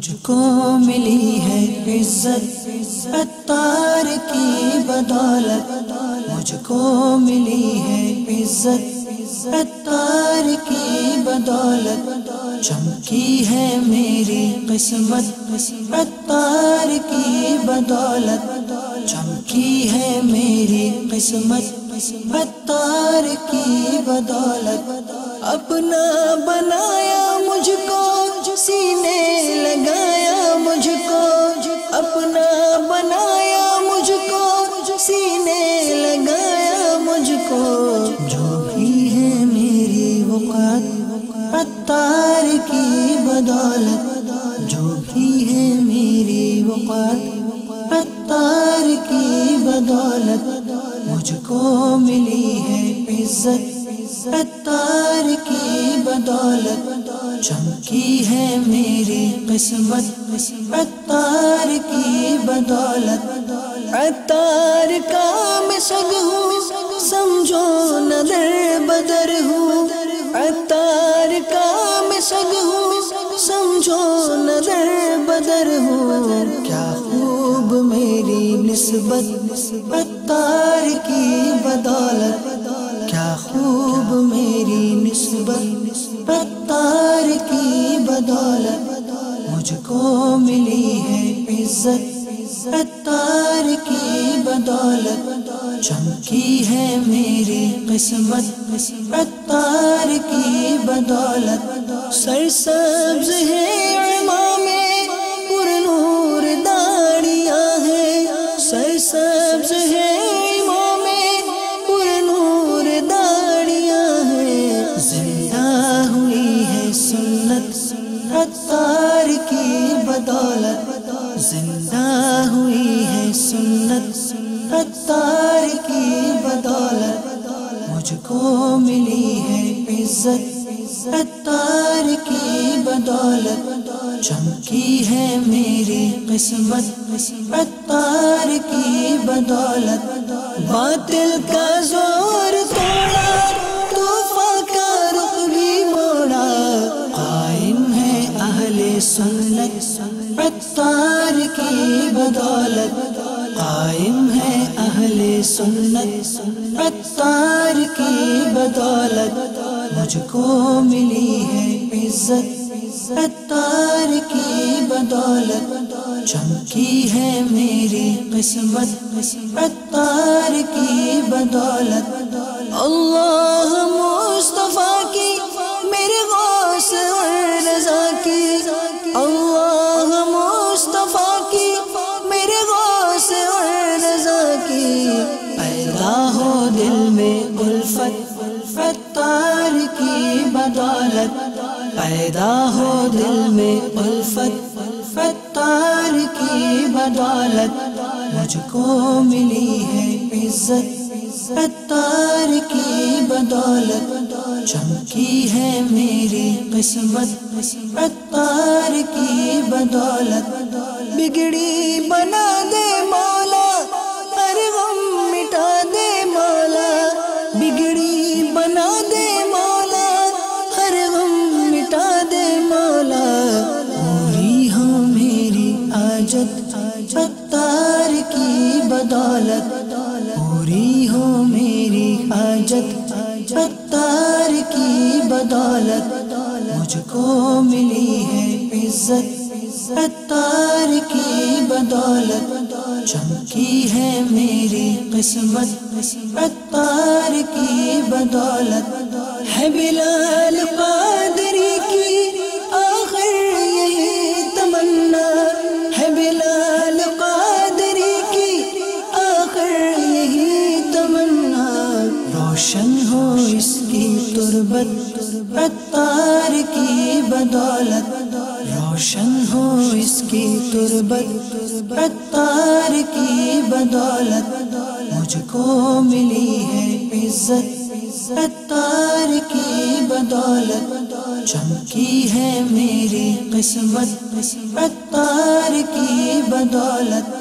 مجھ کو ملی ہے عزت عطار کی بدولت، مجھ کو ملی ہے عزت عطار کی بدولت، چمکی ہے میری قسمت عطار کی بدولت، چمکی ہے میری قسمت عطار کی بدولت، اپنا بنایا مجھ کو سینے لگایا مجھ کو، اپنا بنایا مجھ کو سینے لگایا مجھ کو، جو بھی ہے میری وقت عطار کی بدولت، جو بھی ہے میری وقت عطار کی بدولت، مجھ کو ملی ہے عزت عطار کی بدولت، چمکی ہے میری قسمت عطار کی بدولت، عطار کا میں سگ ہوں سمجھو نہ در بدر ہوں، عطار کا میں سگ ہوں سمجھو نہ در بدر ہوں، کیا خوب میری نسبت عطار کی بدولت، کیا خوب میری نسبت عطار کی بدولت، مجھ کو ملی ہے عزت عطار کی بدولت، چمکی ہے میری قسمت عطار کی بدولت، سرسبز ہے امام پر نور داڑیاں ہیں، سرسبز ہے امام پر نور داڑیاں ہیں، زندہ ہوئی ہے سنت عطار کی بدولت، زندہ ہوئی ہے سنت عطار کی بدولت، مجھ کو ملی ہے عزت عطار کی بدولت، چمکی ہے میری قسمت عطار کی بدولت، باطل کا زور توڑا طوفان کا رخ بھی موڑا، قائم ہے اہل سنت عطار کی بدولت، قائم ہے اہل سنت عطار کی بدولت، مجھ کو ملی ہے عزت عطار کی بدولت، چمکی ہے میری قسمت عطار کی بدولت، اللہ مصطفیٰ کی میرے غوث اور رضا کی، اللہ مصطفیٰ کی میرے غوث اور رضا کی، پیدا ہو دل میں الفت عطار کی بدولت، پیدا ہو دل میں الفت عطار کی بدولت، مجھ کو ملی ہے عزت عطار کی بدولت، چمکی ہے میری قسمت عطار کی بدولت، بگڑی بنا دے مولا ہر غم مٹا دے مولا، بگڑی بنا دے مولا ہر غم مٹا دے مولا، پوری ہو میری حاجت عطار کی بدولت، پوری ہو میری حاجت عطار کی بدولت، مجھ کو ملی ہے عزت عطار کی بدولت، چمکی ہے میری قسمت عطار کی بدولت، ہے بلال قادری کی آخر یہی تمنا، ہے بلال قادری کی آخر یہی تمنا، روشن ہو اس کی تربت عطار کی بدولت، روشن ہو اس کی تربت عطار کی بدولت، مجھ کو ملی ہے عزت عطار کی بدولت، چمکی ہے میری قسمت عطار کی بدولت،